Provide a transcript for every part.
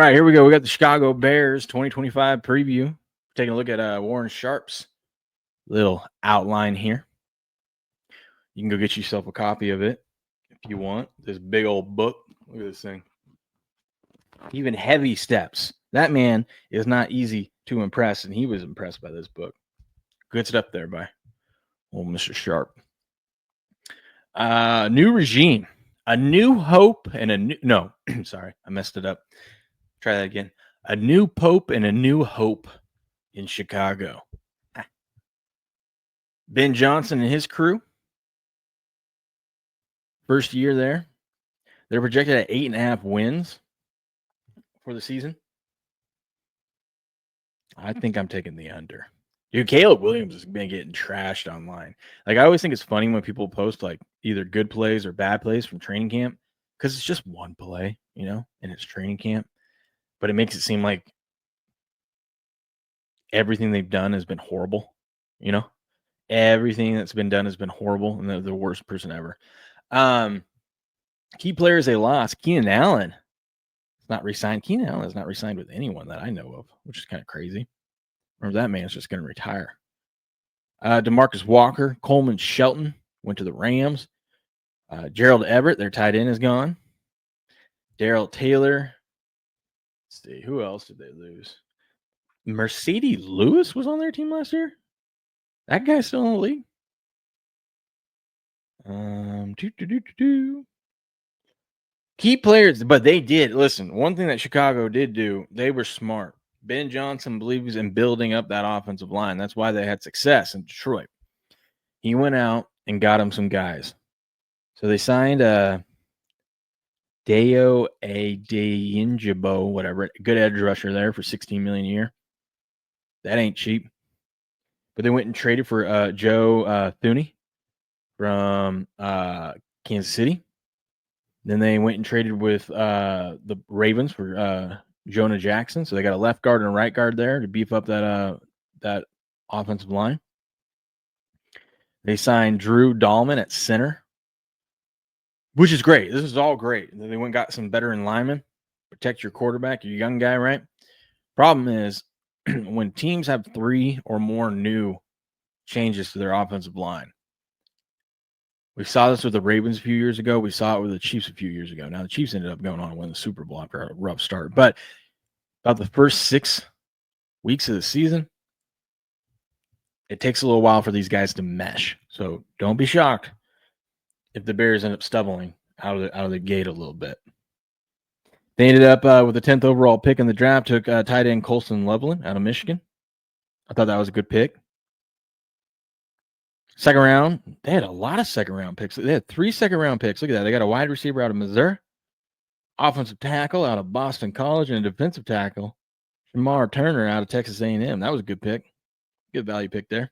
All right, here we go. We got the Chicago Bears 2025 preview. Taking a look at Warren Sharp's little outline here. You can go get yourself a copy of it if you want. This big old book. Look at this thing. Even heavy steps. That man is not easy to impress, and he was impressed by this book. Good stuff there by old Mr. Sharp. New regime, a new hope, and a new no, sorry, I messed it up. Try that again. A new pope and a new hope in Chicago. Ben Johnson and his crew, first year there, they're projected at 8.5 wins for the season. I think I'm taking the under. Dude, Caleb Williams has been getting trashed online. Like, I always think it's funny when people post like either good plays or bad plays from training camp because it's just one play, and it's training camp. But it makes it seem like everything they've done has been horrible, Everything that's been done has been horrible, and they're the worst person ever. Key players they lost. Keenan Allen is not re-signed. Keenan Allen is not re-signed with anyone that I know of, which is kind of crazy. Or that man's just going to retire. DeMarcus Walker, Coleman Shelton went to the Rams. Gerald Everett, their tight end, is gone. Darrell Taylor. Let's see, who else did they lose? Mercedes Lewis was on their team last year. That guy's still in the league. Key players, but they did. Listen, one thing that Chicago did do, they were smart. Ben Johnson believes in building up that offensive line. That's why they had success in Detroit. He went out and got him some guys. So they signed Deo Adeyinjibo, whatever, good edge rusher there for $16 million a year. That ain't cheap. But they went and traded for Joe Thuney from Kansas City. Then they went and traded with the Ravens for Jonah Jackson. So they got a left guard and a right guard there to beef up that offensive line. They signed Drew Dahlman at center, which is great. This is all great. They went and got some veteran linemen, protect your quarterback, your young guy, right? Problem is, when teams have 3 or more new changes to their offensive line, we saw this with the Ravens a few years ago. We saw it with the Chiefs a few years ago. Now, the Chiefs ended up going on to win the Super Bowl after a rough start. But about the first 6 weeks of the season, it takes a little while for these guys to mesh. So don't be shocked if the Bears end up stumbling out of the gate a little bit. They ended up with the 10th overall pick in the draft, took tight end Colston Loveland out of Michigan. I thought that was a good pick. Second round, they had a lot of second-round picks. They had 3 second-round picks. Look at that. They got a wide receiver out of Missouri, offensive tackle out of Boston College, and a defensive tackle, Shamar Turner, out of Texas A&M. That was a good pick. Good value pick there.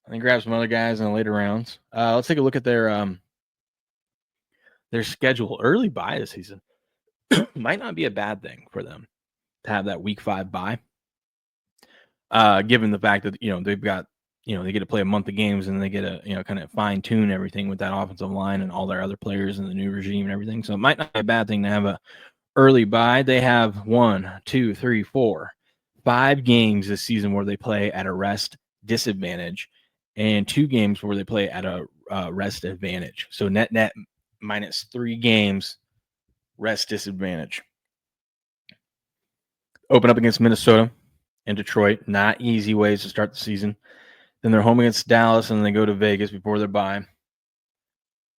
I think grab some other guys in the later rounds. Let's take a look at their schedule. Early bye this season might not be a bad thing for them to have that week 5 bye, given the fact that they've got they get to play a month of games and they get to kind of fine tune everything with that offensive line and all their other players and the new regime and everything. So it might not be a bad thing to have a early bye. They have 1, 2, 3, 4, 5 games this season where they play at a rest disadvantage, and 2 games where they play at a rest advantage. So net minus 3 games rest disadvantage. Open up against Minnesota and Detroit. Not easy ways to start the season. Then they're home against Dallas, and then they go to Vegas before their bye.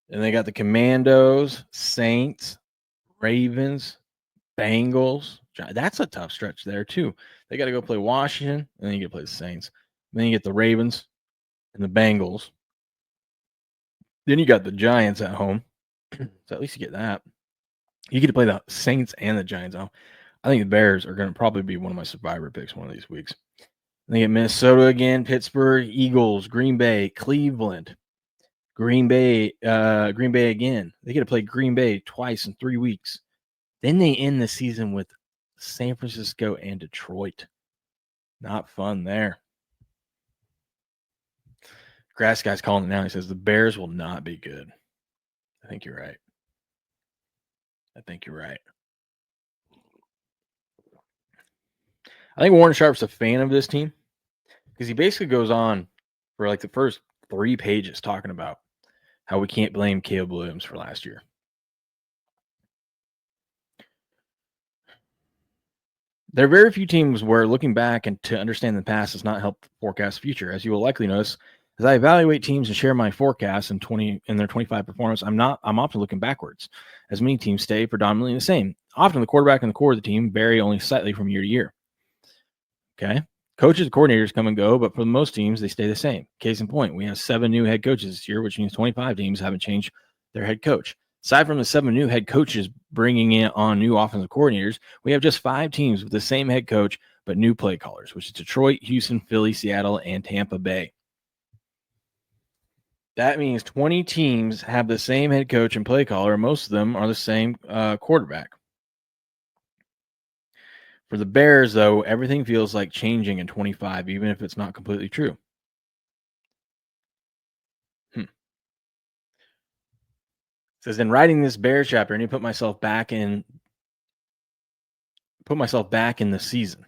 And they got the Commandos, Saints, Ravens, Bengals. That's a tough stretch there, too. They got to go play Washington, and then you get to play the Saints. And then you get the Ravens and the Bengals. Then you got the Giants at home. So at least you get that. You get to play the Saints and the Giants at home. I think the Bears are going to probably be one of my survivor picks one of these weeks. They get Minnesota again, Pittsburgh, Eagles, Green Bay, Cleveland, Green Bay again. They get to play Green Bay twice in 3 weeks. Then they end the season with San Francisco and Detroit. Not fun there. Grass guy's calling it now. He says the Bears will not be good. I think you're right. I think Warren Sharp's a fan of this team because he basically goes on for like the first 3 pages talking about how we can't blame Caleb Williams for last year. There are very few teams where looking back and to understand the past does not help forecast the future. As you will likely notice, as I evaluate teams and share my forecasts in their 25 performance, I'm often looking backwards, as many teams stay predominantly the same. Often the quarterback and the core of the team vary only slightly from year to year. Okay. Coaches and coordinators come and go, but for most teams, they stay the same. Case in point, we have 7 new head coaches this year, which means 25 teams haven't changed their head coach. Aside from the 7 new head coaches bringing in on new offensive coordinators, we have just 5 teams with the same head coach, but new play callers, which is Detroit, Houston, Philly, Seattle, and Tampa Bay. That means 20 teams have the same head coach and play caller, and most of them are the same quarterback. For the Bears, though, everything feels like changing in 25, even if it's not completely true. It says, in writing this Bears chapter, I need to put myself back in the season.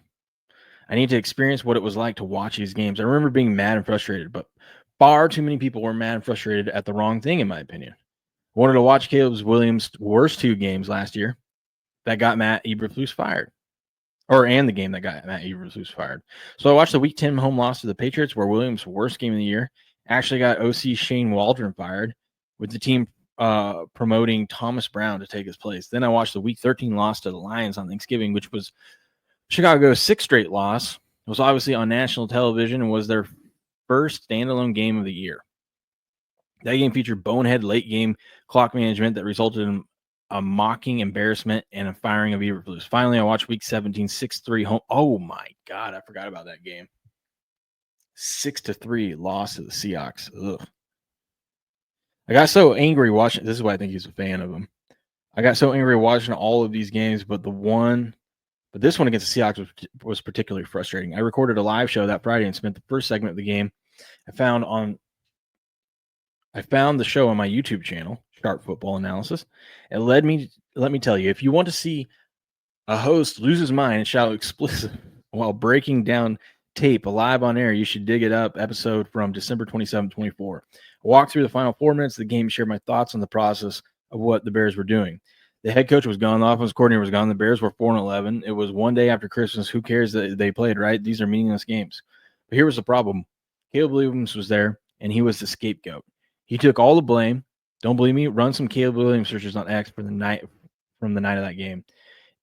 I need to experience what it was like to watch these games. I remember being mad and frustrated, but far too many people were mad and frustrated at the wrong thing, in my opinion. I wanted to watch Caleb Williams' worst 2 games last year that got Matt Eberflus fired. And the game that got Matt Eberflus fired. So I watched the Week 10 home loss to the Patriots, where Williams' worst game of the year actually got OC Shane Waldron fired, with the team promoting Thomas Brown to take his place. Then I watched the Week 13 loss to the Lions on Thanksgiving, which was Chicago's 6th straight loss. It was obviously on national television and was their first standalone game of the year. That game featured bonehead late game clock management that resulted in a mocking embarrassment and a firing of Eberflus. Finally, I watched Week 17, 6-3 home. Oh my God, I forgot about that game. 6-3 loss to the Seahawks. Ugh. I got so angry watching. This is why I think he's a fan of him. I got so angry watching all of these games, but this one against the Seahawks was particularly frustrating. I recorded a live show that Friday and spent the first segment of the game I found the show on my YouTube channel, Sharp Football Analysis. Let me tell you, if you want to see a host lose his mind and shout explicit while breaking down tape live on air, you should dig it up. Episode from December 27, 24. I walked through the final 4 minutes of the game, shared my thoughts on the process of what the Bears were doing. The head coach was gone. The offensive coordinator was gone. The Bears were 4-11. It was one day after Christmas. Who cares that they played, right? These are meaningless games. But here was the problem. Caleb Williams was there, and he was the scapegoat. He took all the blame. Don't believe me? Run some Caleb Williams searches on X from the night of that game.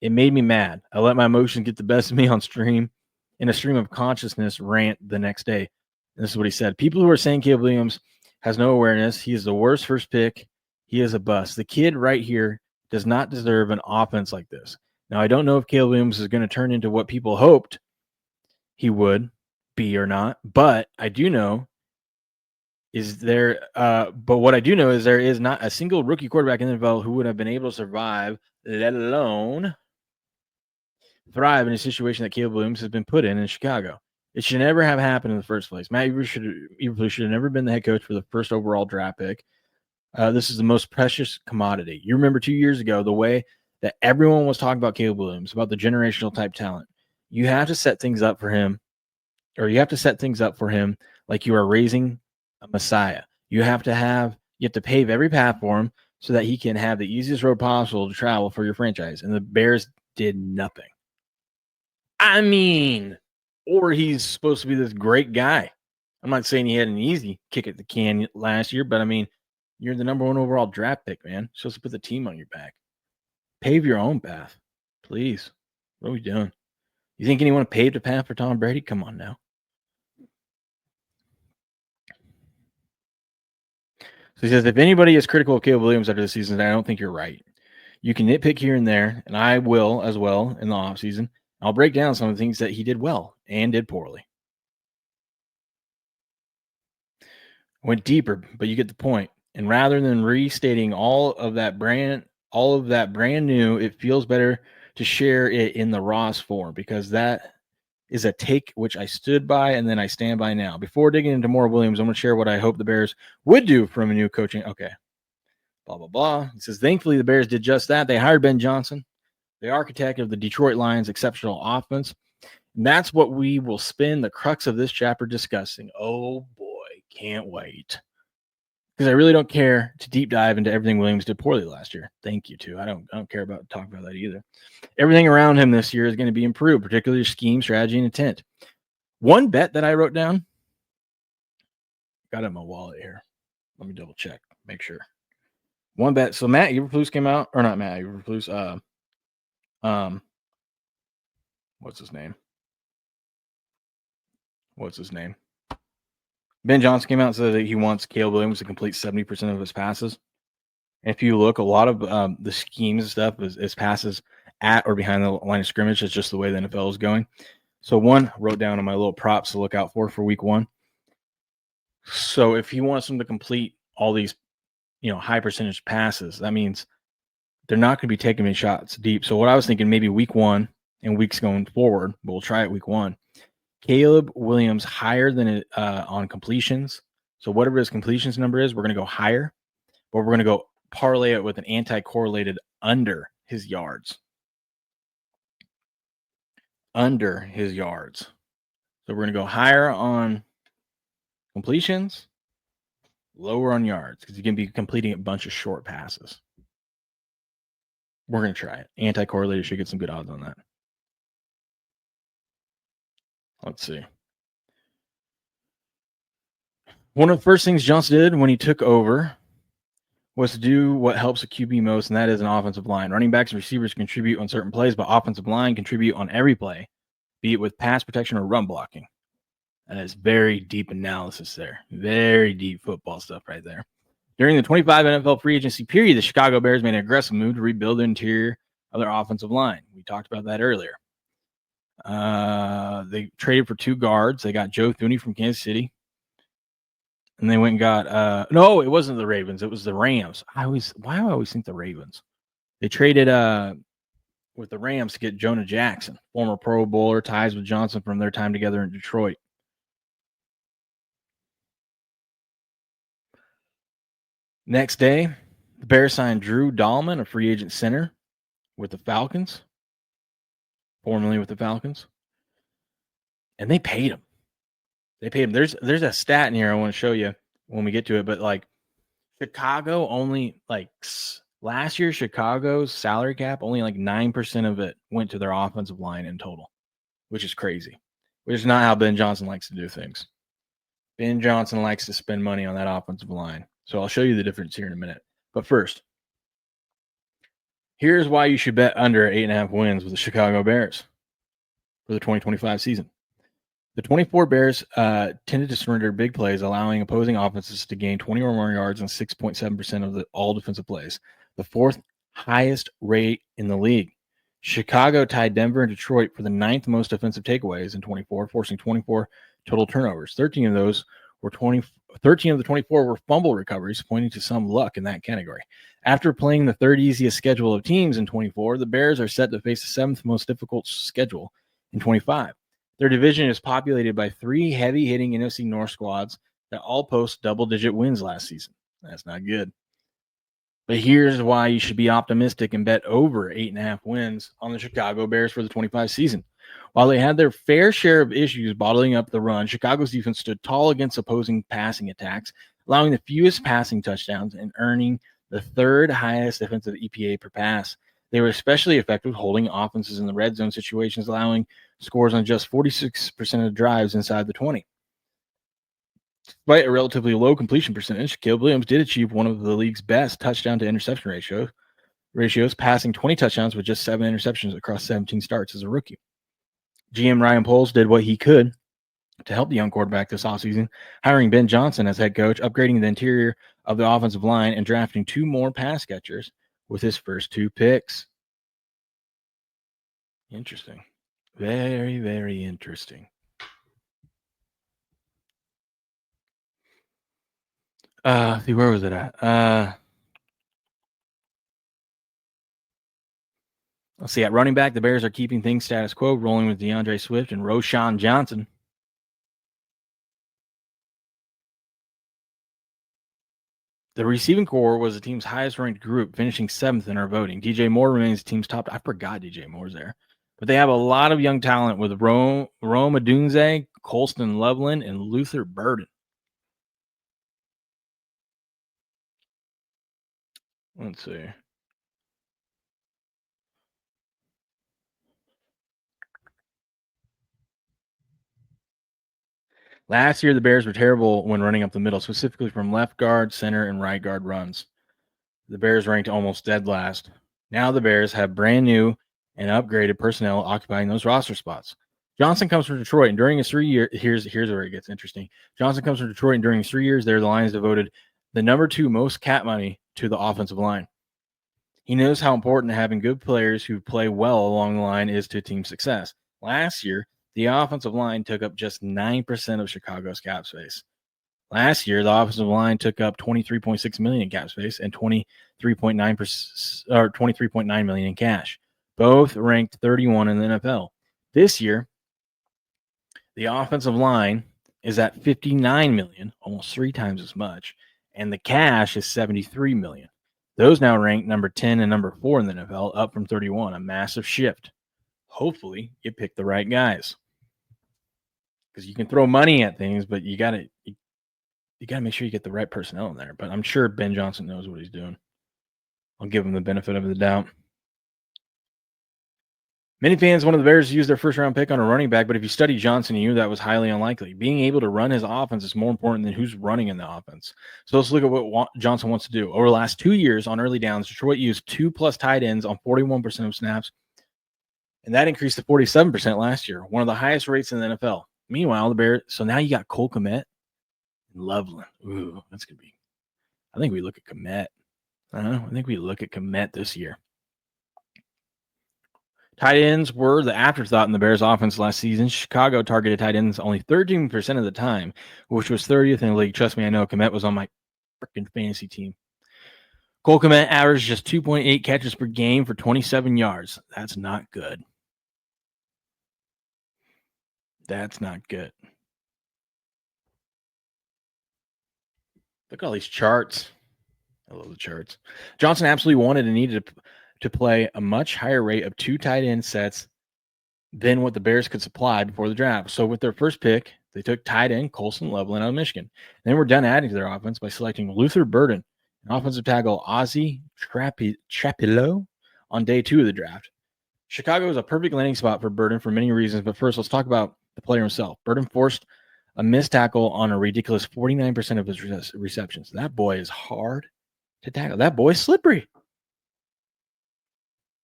It made me mad. I let my emotions get the best of me on stream, in a stream of consciousness rant the next day. And this is what he said. People who are saying Caleb Williams has no awareness. He is the worst first pick. He is a bust. The kid right here does not deserve an offense like this. Now, I don't know if Caleb Williams is going to turn into what people hoped he would be or not, but I do know what I do know is there is not a single rookie quarterback in the NFL who would have been able to survive, let alone thrive in a situation that Caleb Williams has been put in Chicago. It should never have happened in the first place. Matt Eberflus should have never been the head coach for the first overall draft pick. This is the most precious commodity. You remember 2 years ago, the way that everyone was talking about Caleb Williams, about the generational type talent. You have to set things up for him, like you are raising a Messiah. You have to pave every path for him so that he can have the easiest road possible to travel for your franchise. And the Bears did nothing. I mean, or he's supposed to be this great guy. I'm not saying he had an easy kick at the can last year, but I mean, you're the number 1 overall draft pick, man. You're supposed to put the team on your back. Pave your own path, please. What are we doing? You think anyone paved a path for Tom Brady? Come on now. So he says, if anybody is critical of Caleb Williams after the season, I don't think you're right. You can nitpick here and there, and I will as well in the offseason. I'll break down some of the things that he did well and did poorly. Went deeper, but you get the point. And rather than restating all of that brand new, it feels better to share it in the Ross form, because that is a take which I stood by and then I stand by now. Before digging into more Williams, I'm going to share what I hope the Bears would do from a new coaching. Okay. Blah, blah, blah. He says, thankfully, the Bears did just that. They hired Ben Johnson, the architect of the Detroit Lions' exceptional offense. And that's what we will spend the crux of this chapter discussing. Oh boy, can't wait. Because I really don't care to deep dive into everything Williams did poorly last year. Thank you too. I don't care about talking about that either. Everything around him this year is going to be improved, particularly scheme, strategy, and intent. One bet that I wrote down, got it in my wallet here. Let me double check, make sure. One bet. So Matt Eberflus came out, or not Matt Eberflus. What's his name? Ben Johnson came out and said that he wants Caleb Williams to complete 70% of his passes. And if you look, a lot of the schemes and stuff is passes at or behind the line of scrimmage. It's just the way the NFL is going. So one, wrote down on my little props to look out for week one. So if he wants them to complete all these, high percentage passes, that means they're not going to be taking any shots deep. So what I was thinking, maybe week one and weeks going forward, but we'll try it week one. Caleb Williams higher than it on completions. So whatever his completions number is, we're going to go higher, but we're going to go parlay it with an anti-correlated under his yards. Under his yards. So we're going to go higher on completions, lower on yards, because you can be completing a bunch of short passes. We're going to try it. Anti-correlated should get some good odds on that. Let's see. One of the first things Johnson did when he took over was to do what helps a QB most, and that is an offensive line. Running backs and receivers contribute on certain plays, but offensive line contribute on every play, be it with pass protection or run blocking. That is very deep analysis there. Very deep football stuff right there. During the 25 NFL free agency period, the Chicago Bears made an aggressive move to rebuild the interior of their offensive line. We talked about that earlier. They traded for 2 guards. They got Joe Thuney from Kansas City. And they went and got no, it wasn't the Ravens. It was the Rams. Why do I always think the Ravens? They traded with the Rams to get Jonah Jackson, former Pro Bowler, ties with Johnson from their time together in Detroit. Next day, the Bears signed Drew Dahlman, a free agent center with the Falcons, formerly with the Falcons. And they paid him. There's a stat in here I want to show you when we get to it, but like Chicago only last year, Chicago's salary cap, only 9% of it went to their offensive line in total, which is crazy. Which is not how Ben Johnson likes to do things. Ben Johnson likes to spend money on that offensive line. So I'll show you the difference here in a minute. But first, here's why you should bet under 8.5 wins with the Chicago Bears for the 2025 season. The 24 Bears tended to surrender big plays, allowing opposing offenses to gain 20 or more yards on 6.7% of all defensive plays, the 4th highest rate in the league. Chicago tied Denver and Detroit for the 9th most offensive takeaways in 24, forcing 24 total turnovers. 13 of the 24 were fumble recoveries, pointing to some luck in that category. After playing the 3rd easiest schedule of teams in 24, the Bears are set to face the 7th most difficult schedule in 25. Their division is populated by 3 heavy-hitting NFC North squads that all post double-digit wins last season. That's not good. But here's why you should be optimistic and bet over 8.5 wins on the Chicago Bears for the 25 season. While they had their fair share of issues bottling up the run, Chicago's defense stood tall against opposing passing attacks, allowing the fewest passing touchdowns and earning the 3rd highest defensive EPA per pass. They were especially effective holding offenses in the red zone situations, allowing scores on just 46% of drives inside the 20. Despite a relatively low completion percentage, Caleb Williams did achieve one of the league's best touchdown-to-interception ratios, passing 20 touchdowns with just 7 interceptions across 17 starts as a rookie. GM Ryan Poles did what he could to help the young quarterback this offseason, hiring Ben Johnson as head coach, upgrading the interior of the offensive line, and drafting 2 more pass catchers with his first 2 picks. Interesting. Very, very interesting. See, where was it at? Let's see. At running back, the Bears are keeping things status quo, rolling with DeAndre Swift and Roschon Johnson. The receiving core was the team's highest ranked group, finishing 7th in our voting. DJ Moore remains the team's top. I forgot DJ Moore's there. But they have a lot of young talent with Rome Odunze, Colston Loveland, and Luther Burden. Let's see. Last year, the Bears were terrible when running up the middle, specifically from left guard, center, and right guard runs. The Bears ranked almost dead last. Now the Bears have brand new and upgraded personnel occupying those roster spots. Johnson comes from Detroit, and during his 3 years, here's where it gets interesting. Johnson comes from Detroit, and during his 3 years there, the Lions devoted the number 2 most cap money to the offensive line. He knows how important having good players who play well along the line is to team success. Last year, the offensive line took up just 9% of Chicago's cap space. Last year, the offensive line took up $23.6 million in cap space and 23.9% or $23.9 million in cash, both ranked 31 in the NFL. This year, the offensive line is at $59 million, almost 3 times as much, and the cash is $73 million. Those now rank number 10 and number 4 in the NFL, up from 31, a massive shift. Hopefully, you pick the right guys, because you can throw money at things, but you got to make sure you get the right personnel in there. But I'm sure Ben Johnson knows what he's doing. I'll give him the benefit of the doubt. Many fans wanted the Bears to use their first-round pick on a running back, but if you study Johnson, you knew that was highly unlikely. Being able to run his offense is more important than who's running in the offense. So let's look at what Johnson wants to do. Over the last 2 years on early downs, Detroit used 2+ tight ends on 41% of snaps, and that increased to 47% last year, one of the highest rates in the NFL. Meanwhile, the Bears, so now you got Cole Kmet and Loveland. Ooh, that's going to be, I think we look at Kmet. I think we look at Kmet this year. Tight ends were the afterthought in the Bears' offense last season. Chicago targeted tight ends only 13% of the time, which was 30th in the league. Trust me, I know. Kmet was on my freaking fantasy team. Cole Kmet averaged just 2.8 catches per game for 27 yards. That's not good. That's not good. Look at all these charts. I love the charts. Johnson absolutely wanted and needed to play a much higher rate of 2 tight end sets than what the Bears could supply before the draft. So with their first pick, they took tight end Colston Loveland out of Michigan. And then we're done adding to their offense by selecting Luther Burden and offensive tackle Ozzie Trapilo on day 2 of the draft. Chicago is a perfect landing spot for Burden for many reasons, but first let's talk about the player himself. Burden forced a missed tackle on a ridiculous 49% of his receptions. That boy is hard to tackle. That boy's slippery.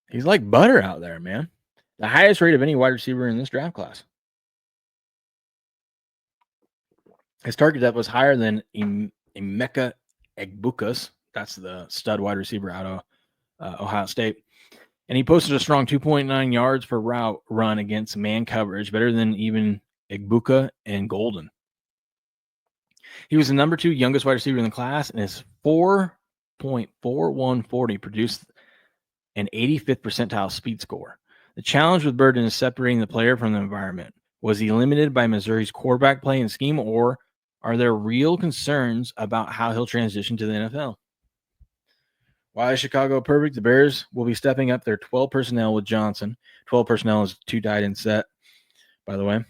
He's like butter out there, man. The highest rate of any wide receiver in this draft class. His target depth was higher than Emeka Egbuka's. That's the stud wide receiver out of Ohio State. And he posted a strong 2.9 yards per route run against man coverage, better than even Egbuka and Golden. He was the number 2 youngest wide receiver in the class, and his 4.4140 produced an 85th percentile speed score. The challenge with Burden is separating the player from the environment. Was he limited by Missouri's quarterback play and scheme, or are there real concerns about how he'll transition to the NFL? Why is Chicago perfect? The Bears will be stepping up their 12 personnel with Johnson. 12 personnel is 2 tight end set, by the way.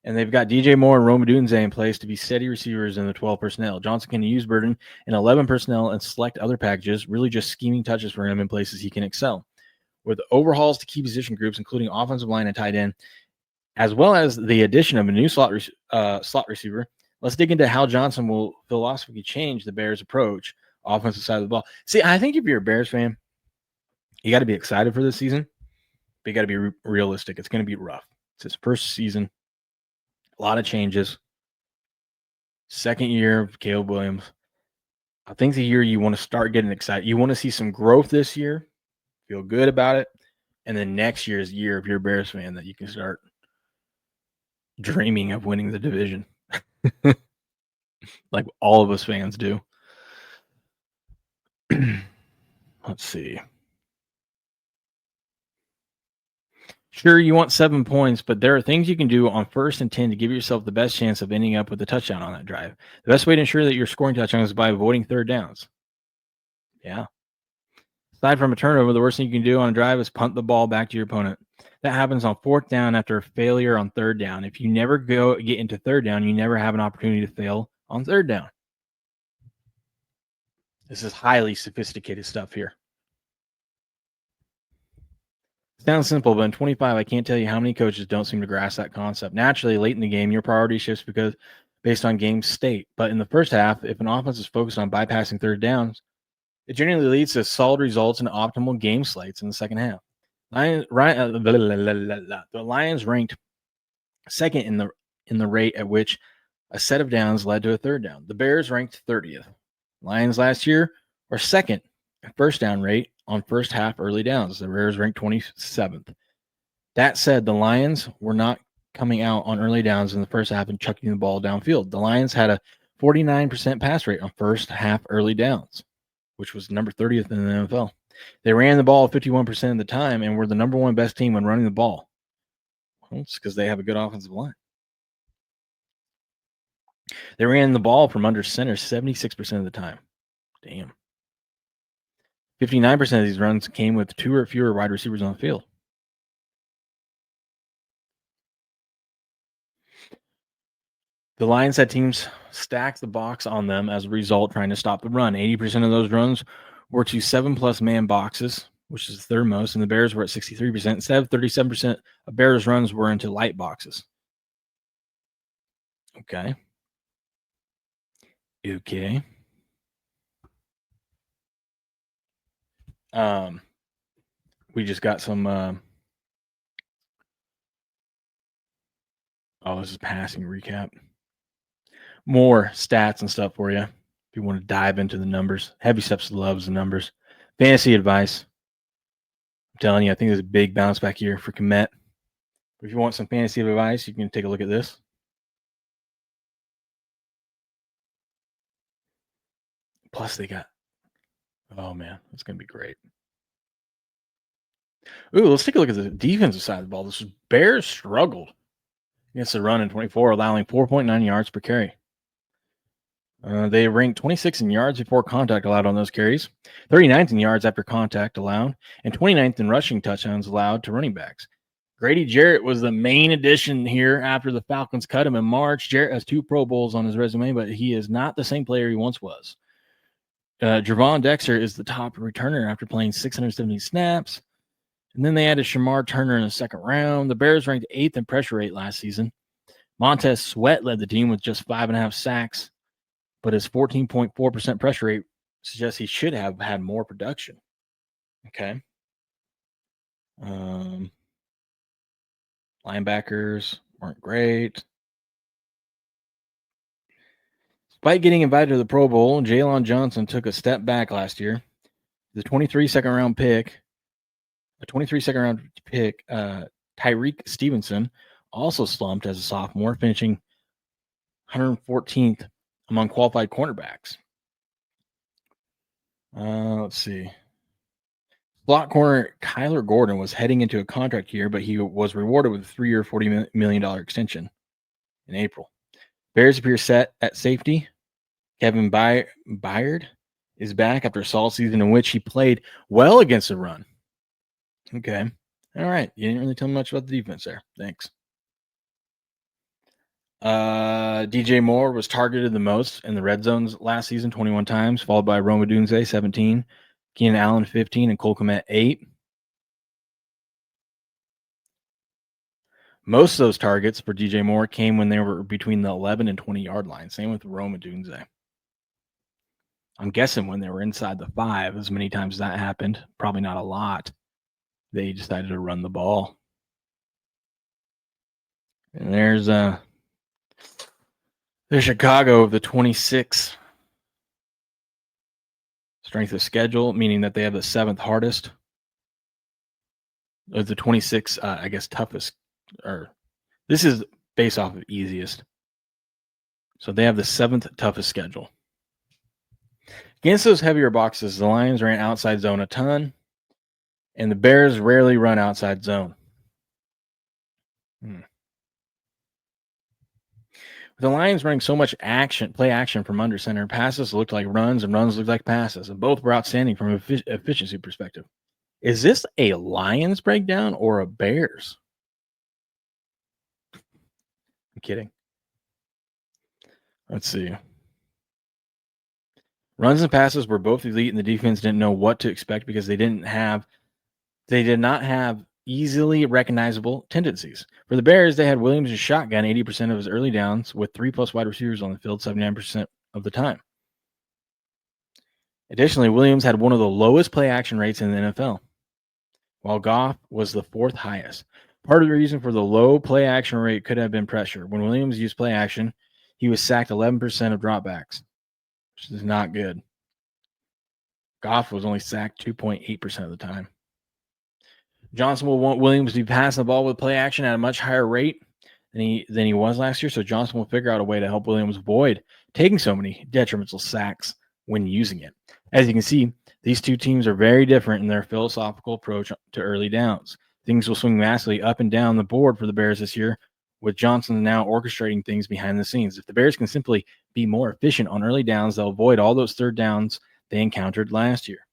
And they've got DJ Moore and Rome Odunze in place to be steady receivers in the 12 personnel. Johnson can use Burden in 11 personnel and select other packages, really just scheming touches for him in places he can excel. With overhauls to key position groups, including offensive line and tight end, as well as the addition of a new slot receiver, let's dig into how Johnson will philosophically change the Bears' approach offensive side of the ball. See, I think if you're a Bears fan, you got to be excited for this season, but you got to be realistic. It's going to be rough. It's his first season. A lot of changes. Second year of Caleb Williams. I think the year you want to start getting excited. You want to see some growth this year. Feel good about it. And then next year is the year, if you're a Bears fan, that you can start dreaming of winning the division. Like all of us fans do. Let's see. Sure, you want 7 points, but there are things you can do on 1st and 10 to give yourself the best chance of ending up with a touchdown on that drive. The best way to ensure that you're scoring touchdowns is by avoiding third downs. Yeah. Aside from a turnover, the worst thing you can do on a drive is punt the ball back to your opponent. That happens on fourth down after a failure on third down. If you never get into third down, you never have an opportunity to fail on third down. This is highly sophisticated stuff here. Sounds simple, but in 25, I can't tell you how many coaches don't seem to grasp that concept. Naturally, late in the game, your priority shifts based on game state. But in the first half, if an offense is focused on bypassing third downs, it generally leads to solid results and optimal game slates in the second half. The Lions ranked second in the rate at which a set of downs led to a third down. The Bears ranked 30th. Lions last year were second first down rate on first half early downs. The Bears ranked 27th. That said, the Lions were not coming out on early downs in the first half and chucking the ball downfield. The Lions had a 49% pass rate on first half early downs, which was number 30th in the NFL. They ran the ball 51% of the time and were the number one best team when running the ball. Well, it's because they have a good offensive line. They ran the ball from under center 76% of the time. Damn. 59% of these runs came with two or fewer wide receivers on the field. The Lions had teams stack the box on them as a result, trying to stop the run. 80% of those runs were to 7+ man boxes, which is the third most, and the Bears were at 63%. Instead of 37% of Bears runs were into light boxes. Okay. We just got some this is passing recap. More stats and stuff for you if you want to dive into the numbers. Heavy Steps loves the numbers. Fantasy advice. I'm telling you, I think there's a big bounce back here for Komet. If you want some fantasy advice, you can take a look at this. Plus, they got, oh man, it's going to be great. Ooh, let's take a look at the defensive side of the ball. This Bears struggled against the run in 24, allowing 4.9 yards per carry. They ranked 26th in yards before contact allowed on those carries, 39th in yards after contact allowed, and 29th in rushing touchdowns allowed to running backs. Grady Jarrett was the main addition here after the Falcons cut him in March. Jarrett has 2 Pro Bowls on his resume, but he is not the same player he once was. Javon Dexter is the top returner after playing 670 snaps. And then they added Shamar Turner in the second round. The Bears ranked 8th in pressure rate last season. Montez Sweat led the team with just 5.5 sacks, but his 14.4% pressure rate suggests he should have had more production. Okay. Linebackers weren't great. Despite getting invited to the Pro Bowl, Jalen Johnson took a step back last year. The 23 second round pick, Tyreek Stevenson, also slumped as a sophomore, finishing 114th among qualified cornerbacks. Let's see. Slot corner Kyler Gordon was heading into a contract year, but he was rewarded with a 3-year, $40 million extension in April. Bears appear set at safety. Kevin Byard is back after a solid season in which he played well against the run. Okay. All right. You didn't really tell me much about the defense there. Thanks. DJ Moore was targeted the most in the red zones last season, 21 times, followed by Rome Odunze, 17, Keenan Allen, 15, and Cole Kmet, 8. Most of those targets for DJ Moore came when they were between the 11 and 20-yard line. Same with Rome Odunze. I'm guessing when they were inside the 5, as many times as that happened, probably not a lot, they decided to run the ball. And there's Chicago of the 26 strength of schedule, meaning that they have the 7th hardest. Of the 26, I guess, toughest. Or this is based off of easiest. So they have the 7th toughest schedule. Against those heavier boxes, the Lions ran outside zone a ton, and the Bears rarely run outside zone. The Lions running so much play action from under center, passes looked like runs and runs looked like passes, and both were outstanding from an efficiency perspective. Is this a Lions breakdown or a Bears? I'm kidding. Let's see. Runs and passes were both elite, and the defense didn't know what to expect because they did not have easily recognizable tendencies. For the Bears, they had Williams as shotgun 80% of his early downs with 3+ wide receivers on the field 79% of the time. Additionally, Williams had one of the lowest play action rates in the NFL, while Goff was the 4th highest. Part of the reason for the low play action rate could have been pressure. When Williams used play action, he was sacked 11% of dropbacks, which is not good. Goff was only sacked 2.8% of the time. Johnson will want Williams to be passing the ball with play action at a much higher rate than he was last year, so Johnson will figure out a way to help Williams avoid taking so many detrimental sacks when using it. As you can see, these two teams are very different in their philosophical approach to early downs. Things will swing massively up and down the board for the Bears this year, with Johnson now orchestrating things behind the scenes. If the Bears can simply be more efficient on early downs, they'll avoid all those third downs they encountered last year.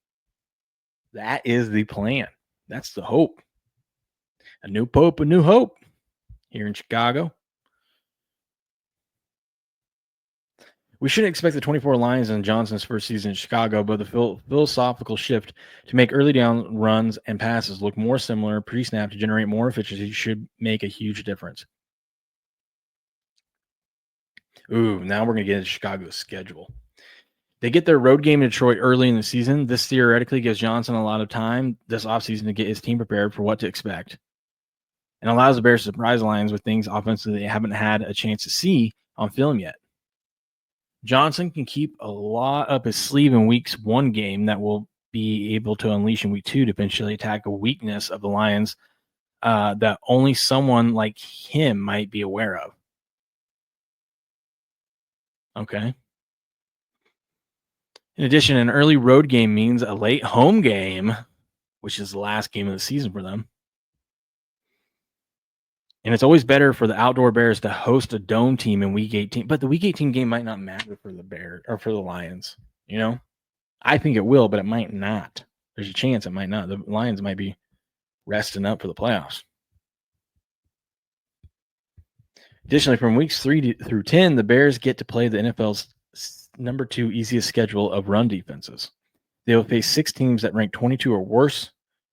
That is the plan. That's the hope. A new pope, a new hope here in Chicago. We shouldn't expect the 24 Lions in Johnson's first season in Chicago, but the philosophical shift to make early down runs and passes look more similar pre-snap to generate more efficiency should make a huge difference. Ooh, now we're going to get into Chicago's schedule. They get their road game in Detroit early in the season. This theoretically gives Johnson a lot of time this offseason to get his team prepared for what to expect and allows the Bears to surprise the Lions with things offensively they haven't had a chance to see on film yet. Johnson can keep a lot up his sleeve in week's 1 game that will be able to unleash in week 2 to potentially attack a weakness of the Lions that only someone like him might be aware of. Okay. In addition, an early road game means a late home game, which is the last game of the season for them. And it's always better for the outdoor Bears to host a dome team in week 18. But the week 18 game might not matter for the Bears or for the Lions. You know, I think it will, but it might not. There's a chance it might not. The Lions might be resting up for the playoffs. Additionally, from weeks 3 through 10, the Bears get to play the NFL's number 2 easiest schedule of run defenses. They will face 6 teams that rank 22 or worse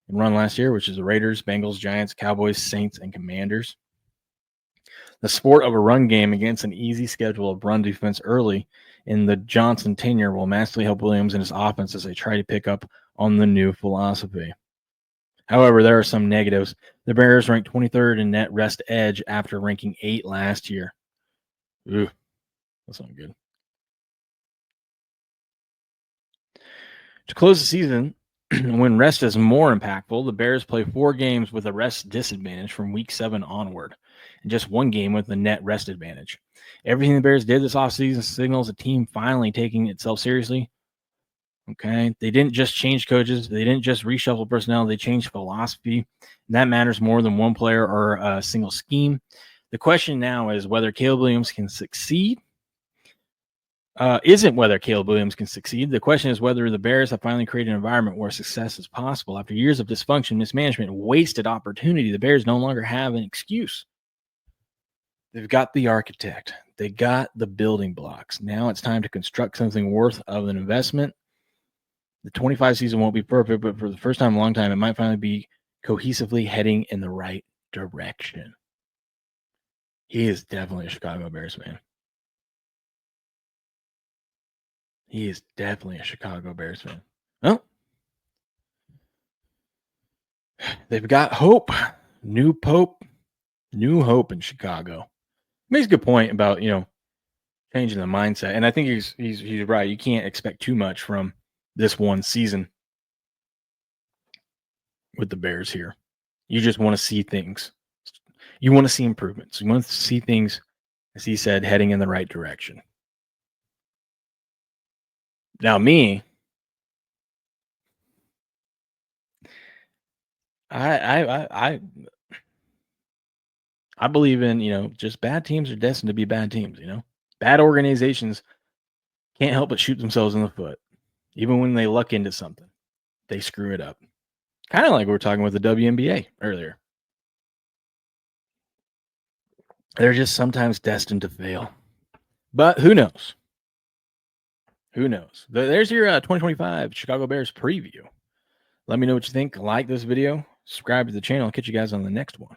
in run last year, which is the Raiders, Bengals, Giants, Cowboys, Saints, and Commanders. The sport of a run game against an easy schedule of run defense early in the Johnson tenure will massively help Williams and his offense as they try to pick up on the new philosophy. However, there are some negatives. The Bears ranked 23rd in net rest edge after ranking 8 last year. Ooh, that's not good. To close the season, when rest is more impactful, the Bears play 4 games with a rest disadvantage from week 7 onward, and just 1 game with a net rest advantage. Everything the Bears did this offseason signals a team finally taking itself seriously. Okay. They didn't just change coaches. They didn't just reshuffle personnel. They changed philosophy. And that matters more than one player or a single scheme. The question now is whether Caleb Williams can succeed. Isn't whether Caleb Williams can succeed. The question is whether the Bears have finally created an environment where success is possible. After years of dysfunction, mismanagement, wasted opportunity, the Bears no longer have an excuse. They've got the architect. They got the building blocks. Now it's time to construct something worth of an investment. The 25 season won't be perfect, but for the first time in a long time, it might finally be cohesively heading in the right direction. He is definitely a Chicago Bears fan. He is definitely a Chicago Bears fan. Well, they've got hope. New pope, new hope in Chicago. Makes a good point about, changing the mindset. And I think he's right. You can't expect too much from this one season with the Bears here. You just want to see things. You want to see improvements. You want to see things, as he said, heading in the right direction. Now, me, I'm I believe in, just bad teams are destined to be bad teams, Bad organizations can't help but shoot themselves in the foot. Even when they luck into something, they screw it up. Kind of like we were talking with the WNBA earlier. They're just sometimes destined to fail. But who knows? Who knows? There's your 2025 Chicago Bears preview. Let me know what you think. Like this video. Subscribe to the channel. I'll catch you guys on the next one.